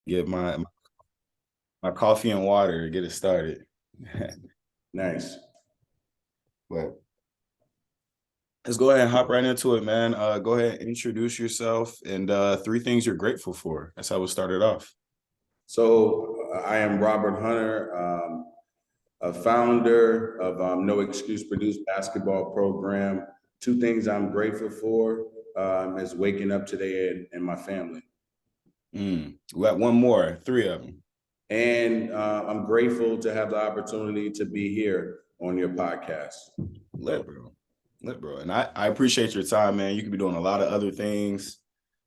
get my coffee and water to get it started. Nice. But let's go ahead and hop right into it, man. Go ahead and introduce yourself and three things you're grateful for. That's how we started off. So I am Robert Hunter, a founder of No Excuse Produced basketball program. Two things I'm grateful for is waking up today and my family. We got one more, three of them. And I'm grateful to have the opportunity to be here on your podcast. Lit, bro. Lit, bro. And I appreciate your time, man. You could be doing a lot of other things,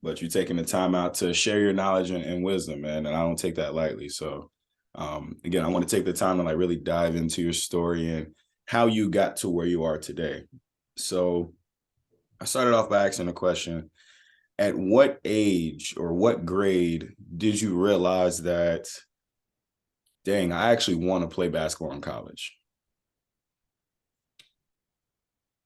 but you're taking the time out to share your knowledge and wisdom, man. And I don't take that lightly. So again, I want to take the time to like really dive into your story and how you got to where you are today. So I started off by asking a question. At what age or what grade did you realize that, dang, I actually want to play basketball in college?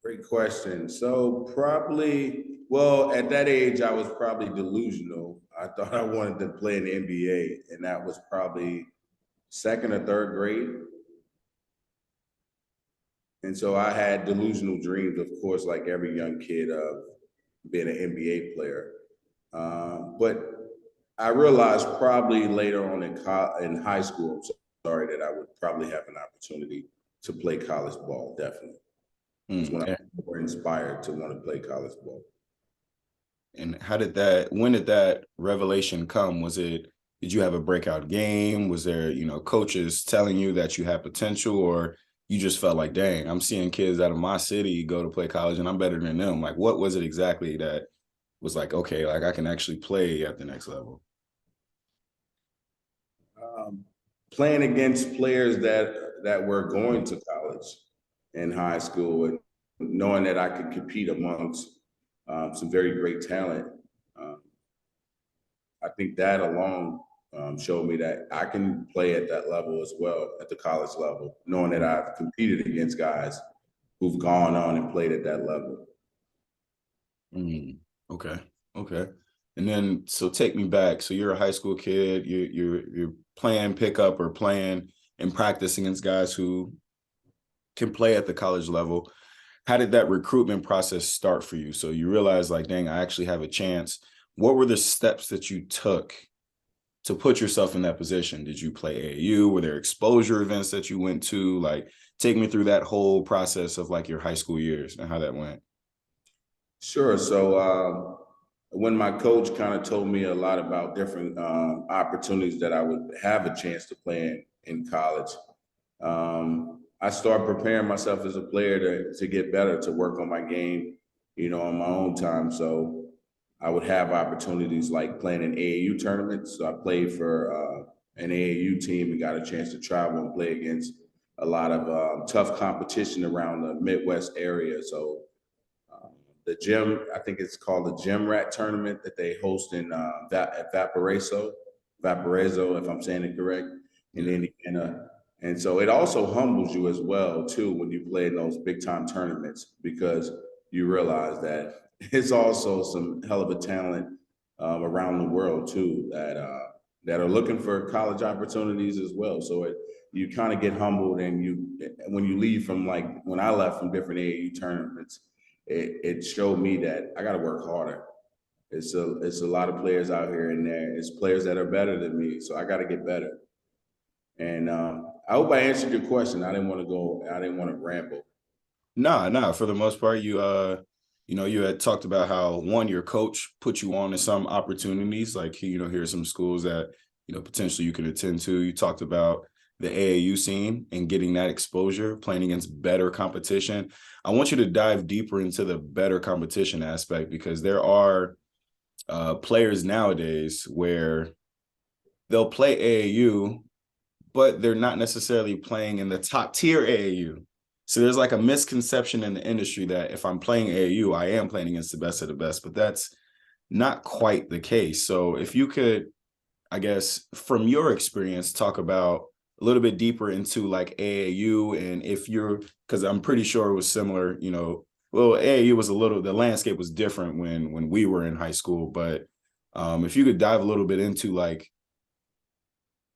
Great question. So probably, well, at that age, I was probably delusional. I thought I wanted to play in the NBA, and that was probably second or third grade. And so I had delusional dreams, of course, like every young kid of being an NBA player. But I realized probably later on in high school, I'm sorry, that I would probably have an opportunity to play college ball, definitely. It's when I was more inspired to want to play college ball. And when did that revelation come? Did you have a breakout game? Was there, coaches telling you that you had potential, or you just felt like, dang, I'm seeing kids out of my city go to play college and I'm better than them? Like, what was it exactly that was like, okay, like I can actually play at the next level? Playing against players that were going to college in high school, and knowing that I could compete amongst some very great talent. I think that alone showed me that I can play at that level as well, at the college level, knowing that I've competed against guys who've gone on and played at that level. Okay. Okay. And then, so take me back. So you're a high school kid. You're playing pickup or playing and practicing against guys who can play at the college level. How did that recruitment process start for you? So you realize, like, dang, I actually have a chance. What were the steps that you took to put yourself in that position? Did you play AAU? Were there exposure events that you went to? Like, take me through that whole process of like your high school years and how that went. Sure. So when my coach kind of told me a lot about different opportunities that I would have a chance to play in college, I started preparing myself as a player to get better, to work on my game, on my own time. So I would have opportunities like playing in AAU tournaments. So I played for an AAU team and got a chance to travel and play against a lot of tough competition around the Midwest area. So the gym, I think it's called the Gym Rat tournament that they host in at Valparaiso, if I'm saying it correct, in Indiana. And so it also humbles you as well too when you play in those big time tournaments, because you realize that it's also some hell of a talent around the world too that are looking for college opportunities as well. So you kind of get humbled, and when you leave from, like when I left from different AAU tournaments, it showed me that I got to work harder. It's a lot of players out here, and it's players that are better than me, so I got to get better. And I hope I answered your question. I didn't want to ramble. Nah. For the most part, you had talked about how one, your coach put you on to some opportunities, like here are some schools that potentially you can attend to. You talked about the AAU scene and getting that exposure, playing against better competition. I want you to dive deeper into the better competition aspect, because there are players nowadays where they'll play AAU, but they're not necessarily playing in the top tier AAU. So there's like a misconception in the industry that if I'm playing AAU, I am playing against the best of the best, but that's not quite the case. So if you could, I guess, from your experience, talk about a little bit deeper into like AAU, and because I'm pretty sure it was similar, well, AAU was the landscape was different when we were in high school, but if you could dive a little bit into like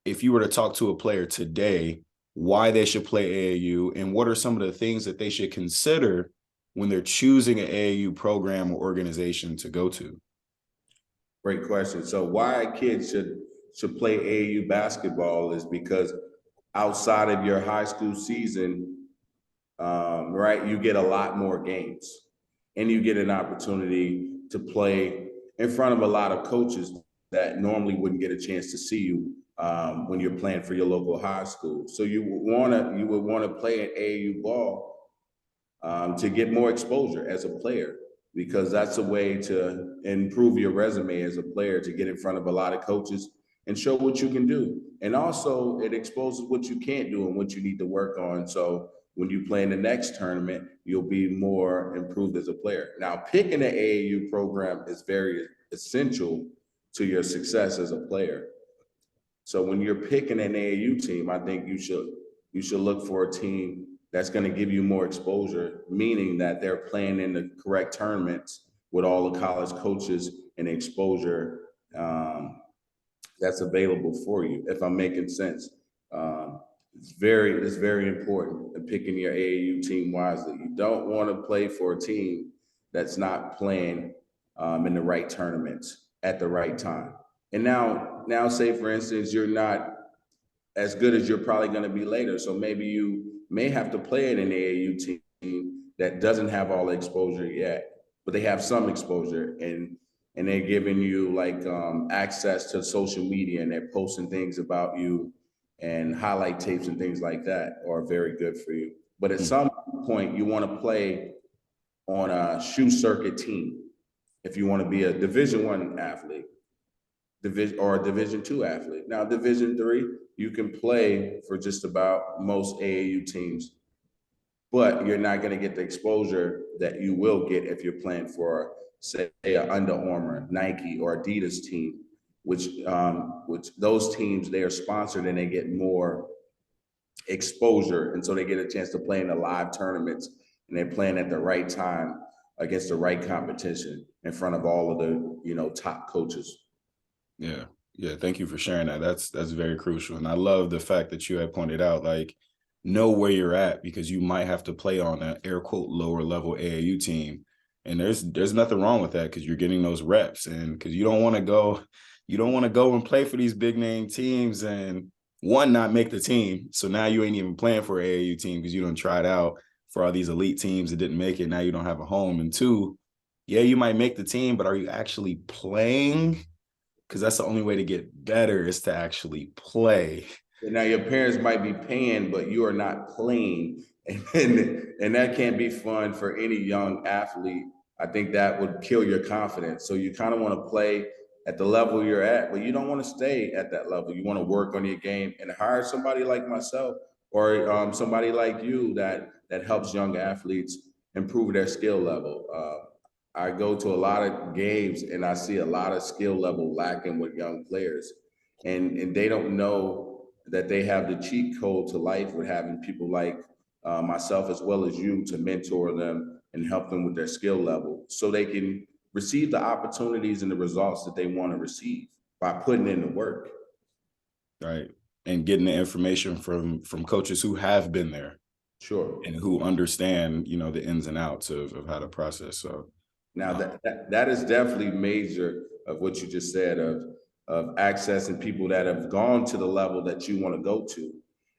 if you were to talk to a player today, why they should play AAU and what are some of the things that they should consider when they're choosing an AAU program or organization to go to? Great question. So why kids should play AAU basketball is because outside of your high school season, right, you get a lot more games, and you get an opportunity to play in front of a lot of coaches that normally wouldn't get a chance to see you when you're playing for your local high school. So you would want to play an AAU ball to get more exposure as a player, because that's a way to improve your resume as a player, to get in front of a lot of coaches and show what you can do. And also it exposes what you can't do and what you need to work on. So when you play in the next tournament, you'll be more improved as a player. Now, picking an AAU program is very essential to your success as a player. So when you're picking an AAU team, I think you should look for a team that's going to give you more exposure, meaning that they're playing in the correct tournaments with all the college coaches and exposure that's available for you. If I'm making sense, it's very important in picking your AAU team wisely. You don't want to play for a team that's not playing in the right tournaments at the right time. And now, say for instance, you're not as good as you're probably going to be later. So maybe you may have to play in an AAU team that doesn't have all the exposure yet, but they have some exposure, and they're giving you like access to social media, and they're posting things about you, and highlight tapes and things like that are very good for you. But at some point, you want to play on a shoe circuit team if you want to be a Division I athlete, a Division II athlete. Now, Division III, you can play for just about most AAU teams, but you're not going to get the exposure that you will get if you're playing for, say, an Under Armour, Nike, or Adidas team, which those teams, they are sponsored and they get more exposure, and so they get a chance to play in the live tournaments, and they're playing at the right time against the right competition in front of all of the top coaches. Yeah. Yeah. Thank you for sharing that. That's very crucial. And I love the fact that you had pointed out, like, know where you're at because you might have to play on an air quote lower level AAU team. And there's nothing wrong with that because you're getting those reps and because you don't want to go and play for these big name teams and one, not make the team. So now you ain't even playing for an AAU team because you don't try it out for all these elite teams that didn't make it. Now you don't have a home. And two, yeah, you might make the team, but are you actually playing? Because that's the only way to get better is to actually play. And now your parents might be paying, but you are not playing. And that can't be fun for any young athlete. I think that would kill your confidence. So you kind of want to play at the level you're at, but you don't want to stay at that level. You want to work on your game and hire somebody like myself or somebody like you that helps young athletes improve their skill level. I go to a lot of games and I see a lot of skill level lacking with young players, and they don't know that they have the cheat code to life with having people like myself as well as you to mentor them and help them with their skill level so they can receive the opportunities and the results that they want to receive by putting in the work. Right. And getting the information from coaches who have been there Sure. and who understand, the ins and outs of how to process. So Now that is definitely major of what you just said of accessing people that have gone to the level that you want to go to,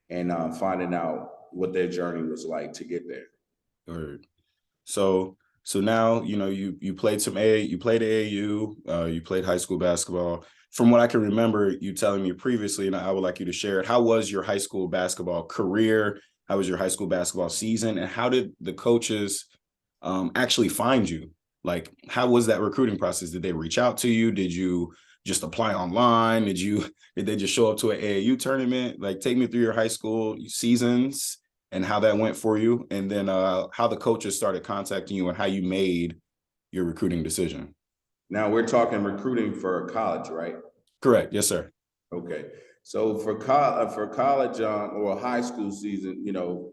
and finding out what their journey was like to get there. or so now, you played you played AAU, you played high school basketball. From what I can remember you telling me previously, and I would like you to share it, how was your high school basketball career? How was your high school basketball season? And how did the coaches actually find you? Like, how was that recruiting process? Did they reach out to you? Did you just apply online? Did they just show up to an AAU tournament? Like, take me through your high school seasons and how that went for you. And then how the coaches started contacting you and how you made your recruiting decision. Now we're talking recruiting for college, right? Correct. Yes, sir. Okay. So for college or high school season,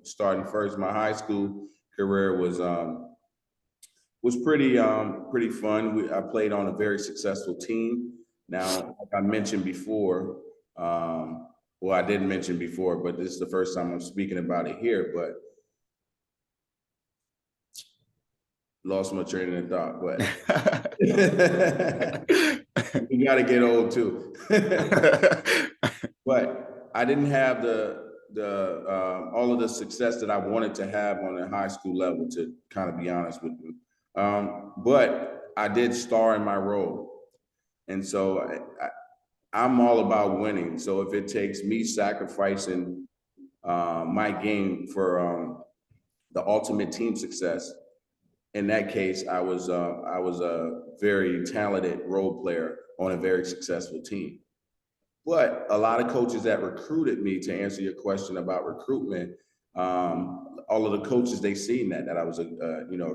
starting first, my high school career was pretty fun. I played on a very successful team. Now, like I mentioned before, well, I didn't mention before, but this is the first time I'm speaking about it here, but lost my train of thought, but you got to get old too. But I didn't have the all of the success that I wanted to have on a high school level, to kind of be honest with you. But I did star in my role, and so I'm all about winning. So if it takes me sacrificing my game for the ultimate team success, in that case, I was a very talented role player on a very successful team. But a lot of coaches that recruited me, to answer your question about recruitment, all of the coaches, they seen that I was a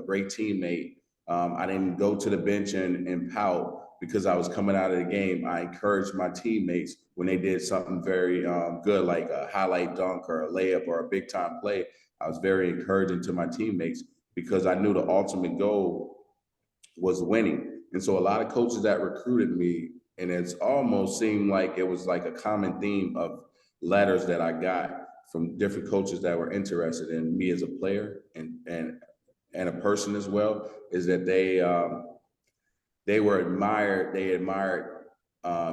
great teammate. I didn't go to the bench and pout because I was coming out of the game. I encouraged my teammates when they did something very good, like a highlight dunk or a layup or a big time play. I was very encouraging to my teammates because I knew the ultimate goal was winning. And so a lot of coaches that recruited me, and it's almost seemed like it was like a common theme of letters that I got from different coaches that were interested in me as a player and a person as well, is that they were admired. They admired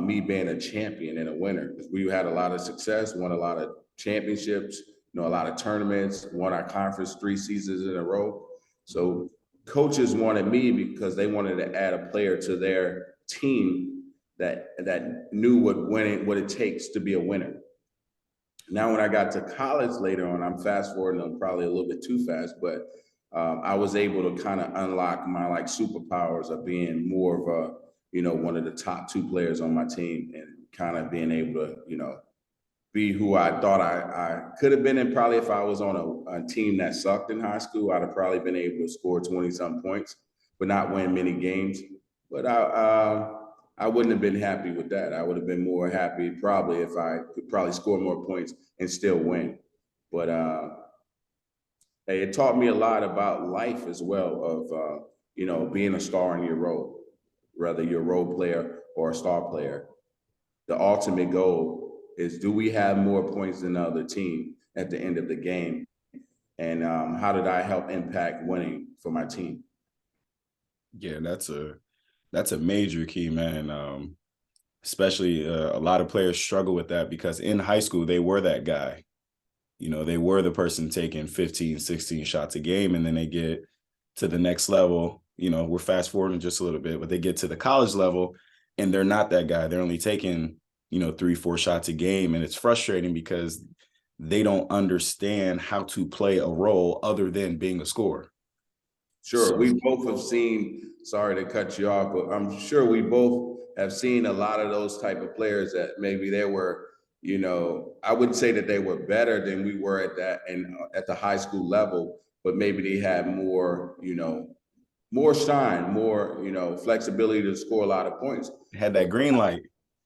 me being a champion and a winner. We had a lot of success, won a lot of championships, a lot of tournaments, won our conference 3 seasons in a row. So coaches wanted me because they wanted to add a player to their team that knew what it takes to be a winner. Now, when I got to college later on, I'm fast forwarding, I'm probably a little bit too fast, but I was able to kind of unlock my like superpowers of being more of a, one of the top 2 players on my team, and kind of being able to, be who I thought I could have been. And probably if I was on a team that sucked in high school, I'd have probably been able to score 20 some points, but not win many games. But I wouldn't have been happy with that. I would have been more happy probably if I could probably score more points and still win. But hey, it taught me a lot about life as well of, being a star in your role, whether you're a role player or a star player. The ultimate goal is, do we have more points than the other team at the end of the game? And how did I help impact winning for my team? Yeah, that's a major key, man. Especially a lot of players struggle with that because in high school they were that guy. They were the person taking 15, 16 shots a game, and then they get to the next level. We're fast forwarding just a little bit, but they get to the college level and they're not that guy. They're only taking 3, 4 shots a game. And it's frustrating because they don't understand how to play a role other than being a scorer. Sure. We both have seen, sorry to cut you off, but I'm sure we both have seen a lot of those type of players that maybe they were, I wouldn't say that they were better than we were at that and at the high school level, but maybe they had more, more shine, more, flexibility to score a lot of points. Had that green light.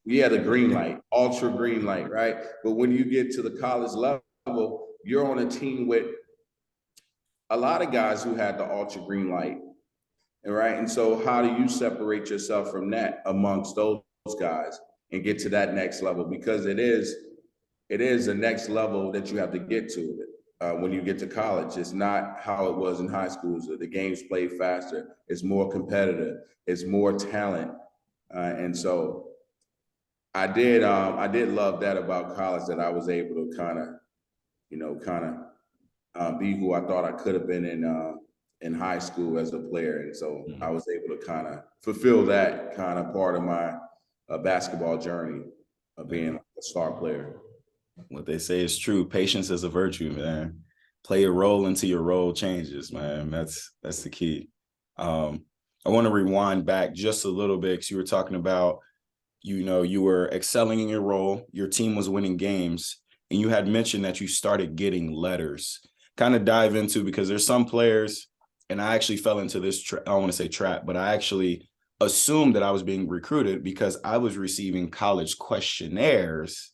Yeah, the green light, ultra green light, right? But when you get to the college level, you're on a team with a lot of guys who had the ultra green light, right? And so how do you separate yourself from that amongst those guys and get to that next level? Because it is the next level that you have to get to when you get to college. It's not how it was in high school. So the game's played faster. It's more competitive. It's more talent. And so I did love that about college, that I was able to kind of be who I thought I could have been in high school as a player. And so I was able to kind of fulfill that kind of part of my basketball journey of being a star player. What they say is true. Patience is a virtue, man. Play a role until your role changes, man. That's the key. I want to rewind back just a little bit because you were talking about, you were excelling in your role, your team was winning games, and you had mentioned that you started getting letters. Kind of dive into, because there's some players, and I actually fell into this, I don't want to say trap, but I actually assumed that I was being recruited because I was receiving college questionnaires,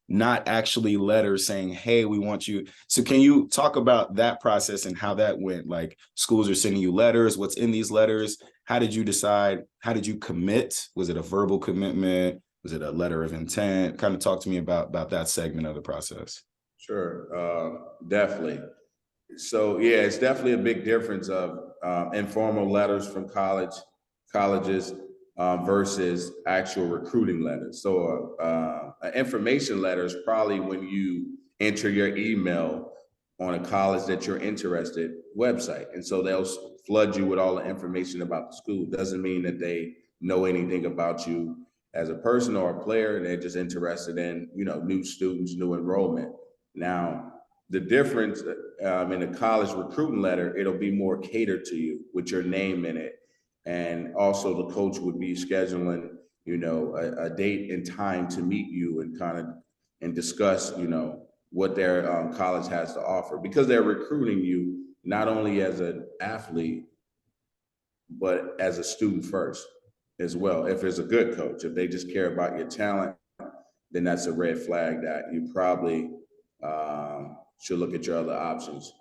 not actually letters saying, hey, we want you. So can you talk about that process and how that went? Like, schools are sending you letters. What's in these letters? How did you decide? How did you commit? Was it a verbal commitment? Was it a letter of intent? Kind of talk to me about that segment of the process. Sure, definitely. So yeah, it's definitely a big difference of informal letters from colleges versus actual recruiting letters. So an information letter is probably when you enter your email on a college that you're interested website, and so they'll flood you with all the information about the school. Doesn't mean that they know anything about you as a person or a player. They're just interested in new students, new enrollment. Now the difference in a college recruiting letter, it'll be more catered to you with your name in it. And also the coach would be scheduling, a date and time to meet you and and discuss, what their college has to offer, because they're recruiting you not only as an athlete, but as a student first as well. If it's a good coach, if they just care about your talent, then that's a red flag that you probably should look at your other options.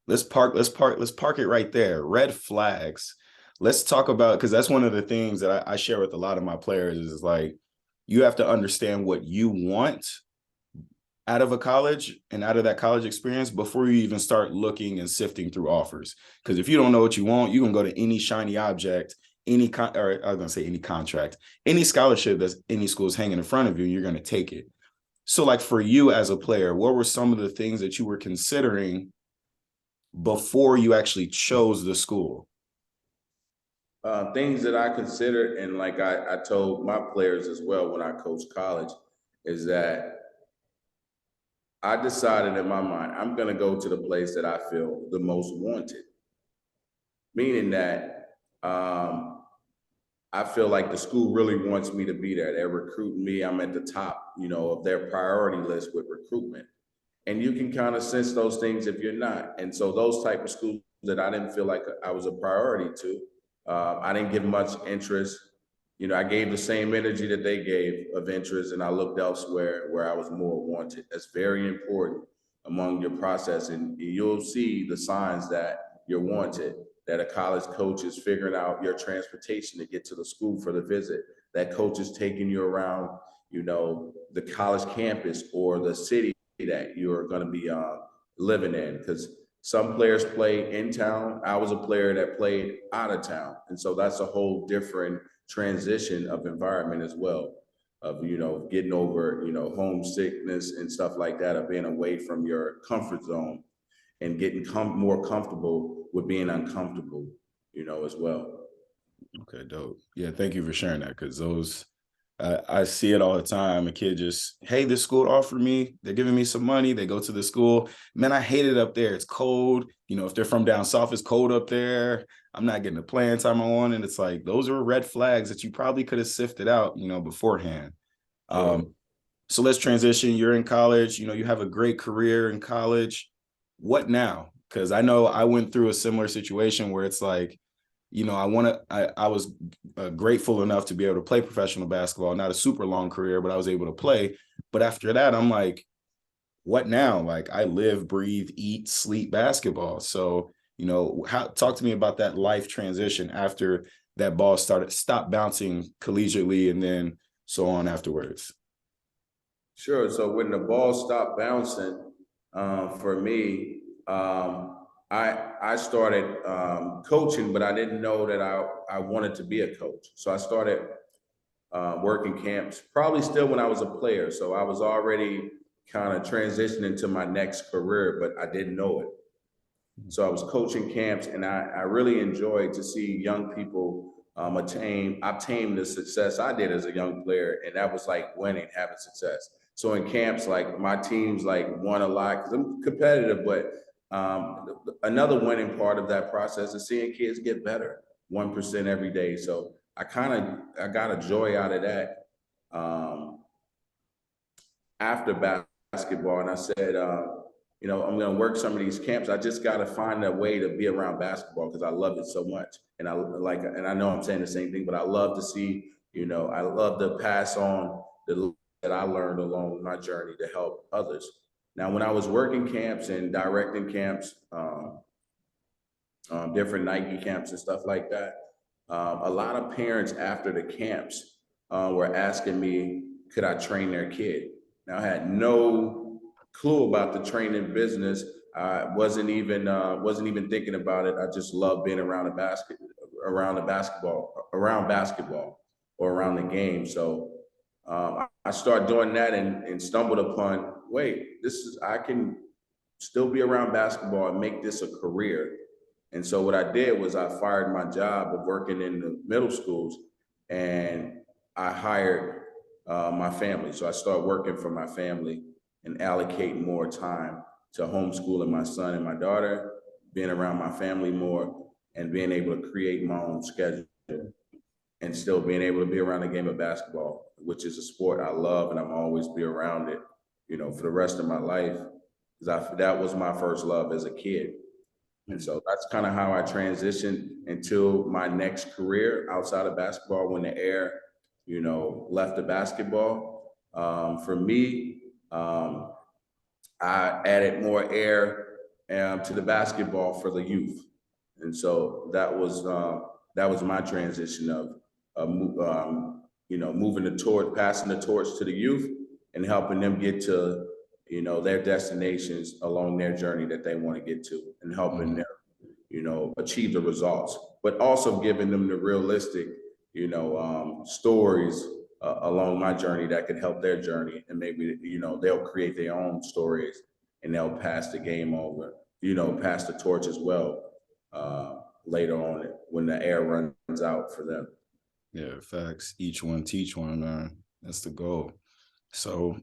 Let's park it right there. Red flags. Let's talk about, because that's one of the things that I share with a lot of my players is like, you have to understand what you want out of a college and out of that college experience before you even start looking and sifting through offers. Because if you don't know what you want, you can go to any shiny object, or I was gonna say any contract, any scholarship that's any school's hanging in front of you, you're gonna take it. So like for you as a player, what were some of the things that you were considering before you actually chose the school? Things that I considered, and like I told my players as well when I coached college, is that I decided in my mind, I'm going to go to the place that I feel the most wanted, meaning that I feel like the school really wants me to be there. They're recruiting me. I'm at the top, of their priority list with recruitment. And you can kind of sense those things if you're not. And so those type of schools that I didn't feel like I was a priority to, I didn't give much interest. I gave the same energy that they gave of interest, and I looked elsewhere where I was more wanted. That's very important among your process, and you'll see the signs that you're wanted, that a college coach is figuring out your transportation to get to the school for the visit, that coach is taking you around, the college campus or the city that you're going to be living in, because some players play in town. I was a player that played out of town, and so that's a whole different transition of environment as well, of getting over homesickness and stuff like that, of being away from your comfort zone and getting more comfortable with being uncomfortable, as well. Okay, dope. Yeah, thank you for sharing that, because those I see it all the time. A kid just, hey, this school offered me, they're giving me some money. They go to the school. Man, I hate it up there. It's cold. If they're from down south, it's cold up there. I'm not getting the playing time I want. And it's like, those are red flags that you probably could have sifted out, beforehand. Sure. So let's transition. You're in college, you have a great career in college. What now? Because I know I went through a similar situation where it's like, I was grateful enough to be able to play professional basketball, not a super long career, but I was able to play. But after that, I'm like, what now? Like, I live, breathe, eat, sleep basketball. So, talk to me about that life transition after that ball stopped bouncing collegiately and then so on afterwards. Sure. So when the ball stopped bouncing, for me, I started coaching, but I didn't know that I wanted to be a coach. So I started working camps, probably still when I was a player. So I was already kind of transitioning to my next career, but I didn't know it. So I was coaching camps, and I really enjoyed to see young people obtain the success I did as a young player, and that was like winning, having success. So in camps, like my teams like won a lot because I'm competitive, but another winning part of that process is seeing kids get better 1% every day. So I got a joy out of that after basketball, and I said, I'm going to work some of these camps. I just got to find a way to be around basketball because I love it so much, and I know I'm saying the same thing, but I love to see, I love to pass on the that I learned along my journey to help others. Now, when I was working camps and directing camps, different Nike camps and stuff like that, a lot of parents after the camps were asking me, could I train their kid? Now I had no clue about the training business. I wasn't even thinking about it. I just love being around basketball or around the game. So I started doing that and stumbled upon, wait, I can still be around basketball and make this a career. And so what I did was I fired my job of working in the middle schools and I hired my family. So I started working for my family and allocating more time to homeschooling my son and my daughter, being around my family more, and being able to create my own schedule and still being able to be around the game of basketball, which is a sport I love and I'm always be around it, for the rest of my life. Because that was my first love as a kid. And so that's kind of how I transitioned into my next career outside of basketball when the air, left the basketball. For me, I added more air to the basketball for the youth. And so that was my transition of, moving the torch, passing the torch to the youth and helping them get to, their destinations along their journey that they want to get to and helping them, achieve the results, but also giving them the realistic, stories along my journey that could help their journey. And maybe, they'll create their own stories and they'll pass the game over, pass the torch as well later on when the air runs out for them. Yeah, facts. Each one teach one, man. That's the goal. So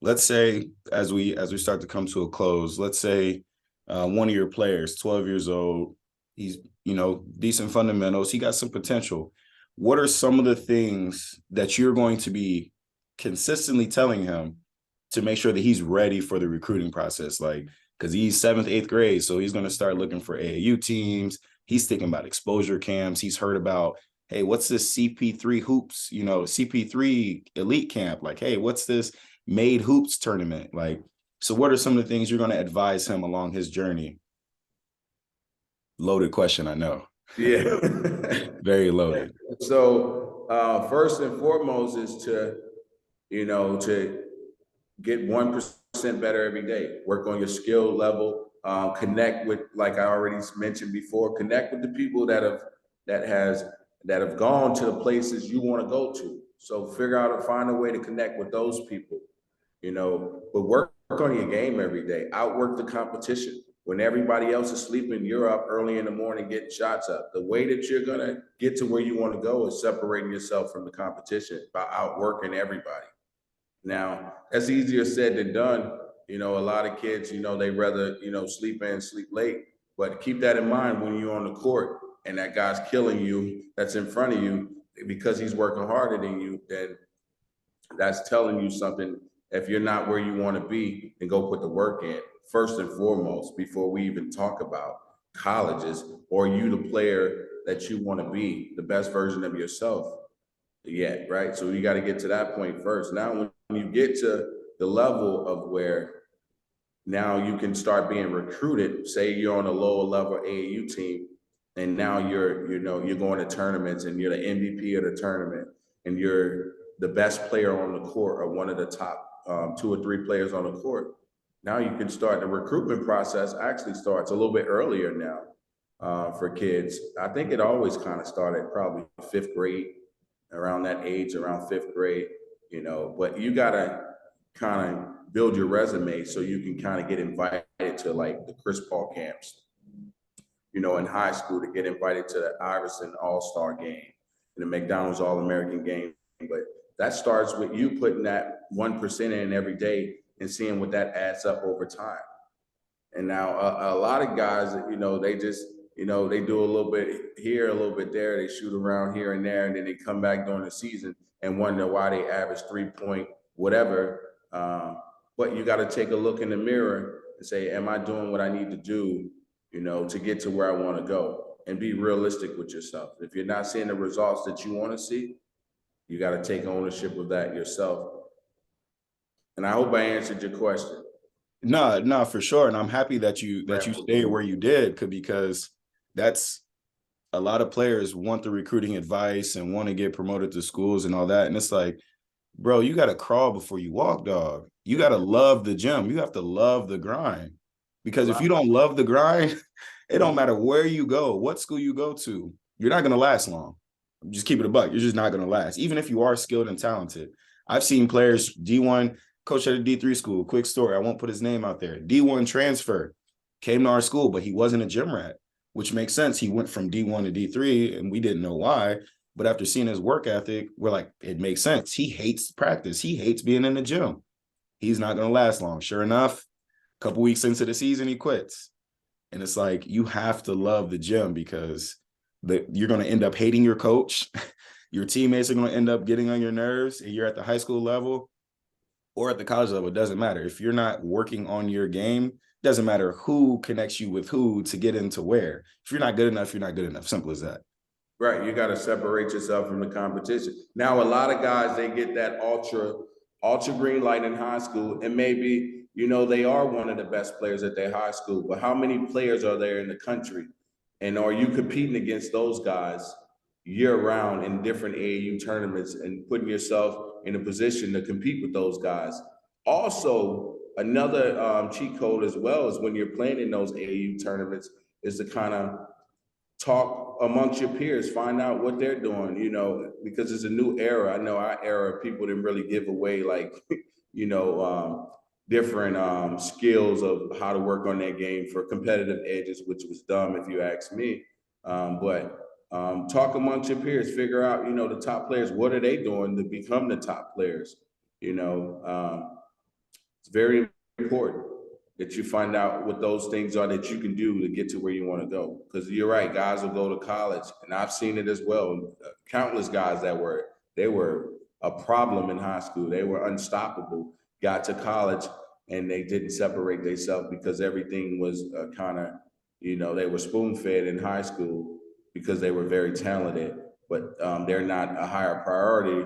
let's say as we start to come to a close, let's say one of your players, 12 years old, he's, decent fundamentals, he got some potential. What are some of the things that you're going to be consistently telling him to make sure that he's ready for the recruiting process? Like, because he's 7th, 8th grade, so he's going to start looking for AAU teams. He's thinking about exposure camps. He's heard about, hey, what's this CP3 hoops, CP3 elite camp? Like, hey, what's this made hoops tournament? Like, so what are some of the things you're going to advise him along his journey? Loaded question, I know. Yeah. Very loaded. So first and foremost is to get 1% better every day. Work on your skill level. Connect with, like I already mentioned before, connect with the people that have gone to the places you want to go to. So figure out or find a way to connect with those people. But work on your game every day. Outwork the competition. When everybody else is sleeping, you're up early in the morning getting shots up. The way that you're gonna get to where you want to go is separating yourself from the competition by outworking everybody. Now, that's easier said than done. A lot of kids, they rather, sleep in, sleep late. But keep that in mind when you're on the court and that guy's killing you, that's in front of you, because he's working harder than you, then that's telling you something. If you're not where you want to be, then go put the work in. First and foremost, before we even talk about colleges or you, the player that you want to be, the best version of yourself yet, right? So you got to get to that point first. Now, when you get to the level of where now you can start being recruited, say you're on a lower level AAU team, and now you're going to tournaments and you're the MVP of the tournament and you're the best player on the court or one of the top 2 or 3 players on the court. Now you can start the recruitment process. Actually starts a little bit earlier now for kids. I think it always kind of started probably 5th grade, around that age, around 5th grade, but you got to kind of build your resume so you can kind of get invited to like the Chris Paul camps, in high school, to get invited to the Iverson All-Star game and the McDonald's All-American game. But that starts with you putting that 1% in every day and seeing what that adds up over time. And now a lot of guys, they just, they do a little bit here, a little bit there. They shoot around here and there, and then they come back during the season and wonder why they average 3-point whatever. But you got to take a look in the mirror and say, am I doing what I need to do, to get to where I want to go, and be realistic with yourself. If you're not seeing the results that you want to see, you got to take ownership of that yourself. And I hope I answered your question. No, for sure. And I'm happy that you stayed where you did, because that's a lot of players want the recruiting advice and want to get promoted to schools and all that. And it's like, bro, you got to crawl before you walk, dog. You got to love the gym. You have to love the grind. Because if you don't love the grind, it don't matter where you go, what school you go to, you're not going to last long. Just keep it a buck. You're just not going to last, even if you are skilled and talented. I've seen players, D1, coach at a D3 school, quick story, I won't put his name out there, D1 transfer, came to our school, but he wasn't a gym rat, which makes sense. He went from D1 to D3, and we didn't know why. But after seeing his work ethic, we're like, it makes sense. He hates practice. He hates being in the gym. He's not going to last long. Sure enough, a couple weeks into the season, he quits. And it's like, you have to love the gym because you're going to end up hating your coach. Your teammates are going to end up getting on your nerves. And you're at the high school level or at the college level. It doesn't matter. If you're not working on your game, it doesn't matter who connects you with who to get into where. If you're not good enough, you're not good enough. Simple as that. Right. You got to separate yourself from the competition. Now, a lot of guys, they get that ultra green light in high school, and maybe, you know, they are one of the best players at their high school, but how many players are there in the country? And are you competing against those guys year round in different AAU tournaments and putting yourself in a position to compete with those guys? Also, another cheat code as well is when you're playing in those AAU tournaments is to kind of talk amongst your peers, find out what they're doing, you know, because it's a new era. I know our era, people didn't really give away like, you know, different skills of how to work on their game for competitive edges, which was dumb if you ask me. But talk amongst your peers, figure out, you know, the top players, what are they doing to become the top players? You know, it's very important that you find out what those things are that you can do to get to where you want to go. Because you're right, guys will go to college, and I've seen it as well. Countless guys they were a problem in high school. They were unstoppable. Got to college and they didn't separate themselves because everything was kind of, you know, they were spoon fed in high school because they were very talented, but they're not a higher priority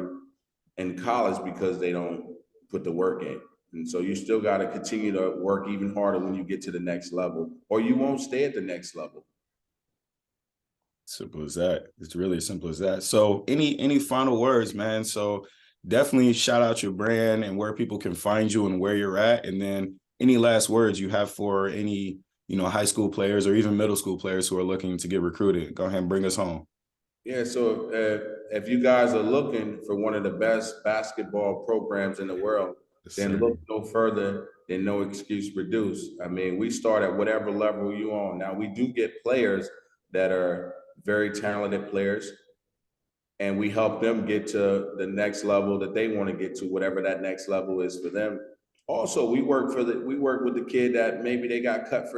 in college because they don't put the work in. And so you still got to continue to work even harder when you get to the next level, or you won't stay at the next level. Simple as that. It's really as simple as that. So any final words, man? So definitely shout out your brand and where people can find you and where you're at. And then any last words you have for any, you know, high school players or even middle school players who are looking to get recruited. Go ahead and bring us home. Yeah, so if you guys are looking for one of the best basketball programs in the world, Yes, then sir. look no further than No Excuse Reduce. I mean, we start at whatever level you on. Now, we do get players that are very talented players, and we help them get to the next level that they want to get to, whatever that next level is for them. Also, we work with the kid that maybe they got cut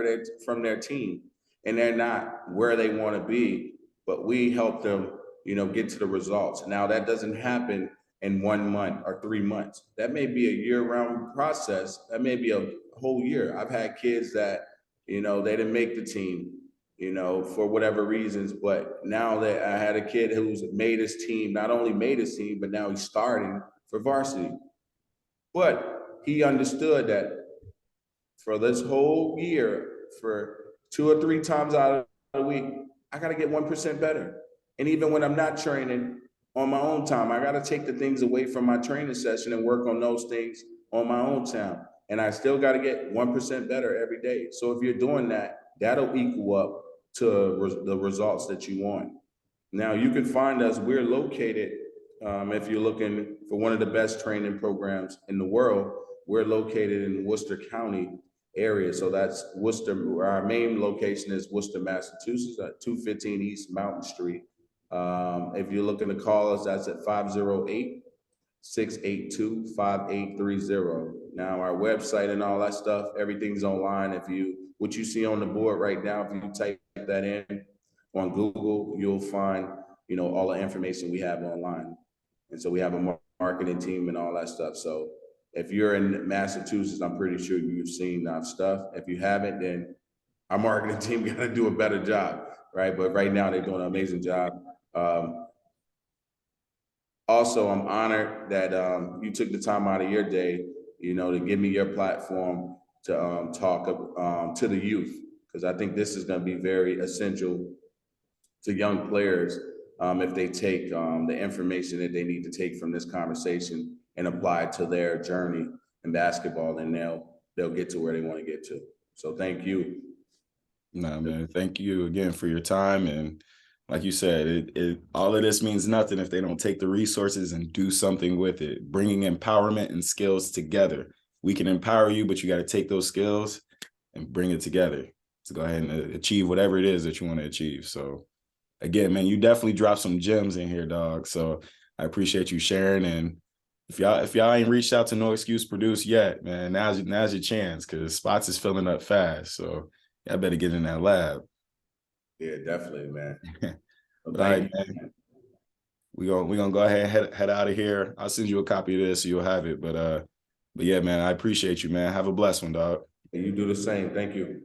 from their team and they're not where they want to be, but we help them, you know, get to the results. Now that doesn't happen in 1 month or 3 months. That may be a year-round process. That may be a whole year. I've had kids that, you know, they didn't make the team, you know, for whatever reasons. But now that I had a kid who's made his team, not only made his team, but now he's starting for varsity. But he understood that for this whole year, for 2 or 3 times out of the week, I got to get 1% better. And even when I'm not training on my own time, I got to take the things away from my training session and work on those things on my own time. And I still got to get 1% better every day. So if you're doing that, that'll equal up to the results that you want. Now you can find us, we're located, if you're looking for one of the best training programs in the world, we're located in Worcester County area. So that's Worcester, our main location is Worcester, Massachusetts at 215 East Mountain Street. If you're looking to call us, that's at 508-682-5830. Now our website and all that stuff, everything's online. What you see on the board right now, if you type that in on Google, you'll find, you know, all the information we have online. And so we have a marketing team and all that stuff. So if you're in Massachusetts, I'm pretty sure you've seen our stuff. If you haven't, then our marketing team got to do a better job, right? But right now they're doing an amazing job. Also, I'm honored that you took the time out of your day, you know, to give me your platform to talk to the youth, because I think this is going to be very essential to young players if they take the information that they need to take from this conversation and apply it to their journey in basketball, and they'll get to where they want to get to. So thank you. Nah, man, thank you again for your time. And like you said, it all of this means nothing if they don't take the resources and do something with it. Bringing empowerment and skills together. We can empower you, but you got to take those skills and bring it together to go ahead and achieve whatever it is that you want to achieve. So again, man, you definitely dropped some gems in here, dog. So I appreciate you sharing. And if y'all ain't reached out to No Excuse Produce yet, man, now's your chance, because spots is filling up fast. So I better get in that lab. Yeah, definitely, man. Well, But all right, thank you. man. We gonna go ahead and head out of here. I'll send you a copy of this so you'll have it. But yeah, man, I appreciate you, man. Have a blessed one, dog. And you do the same. Thank you.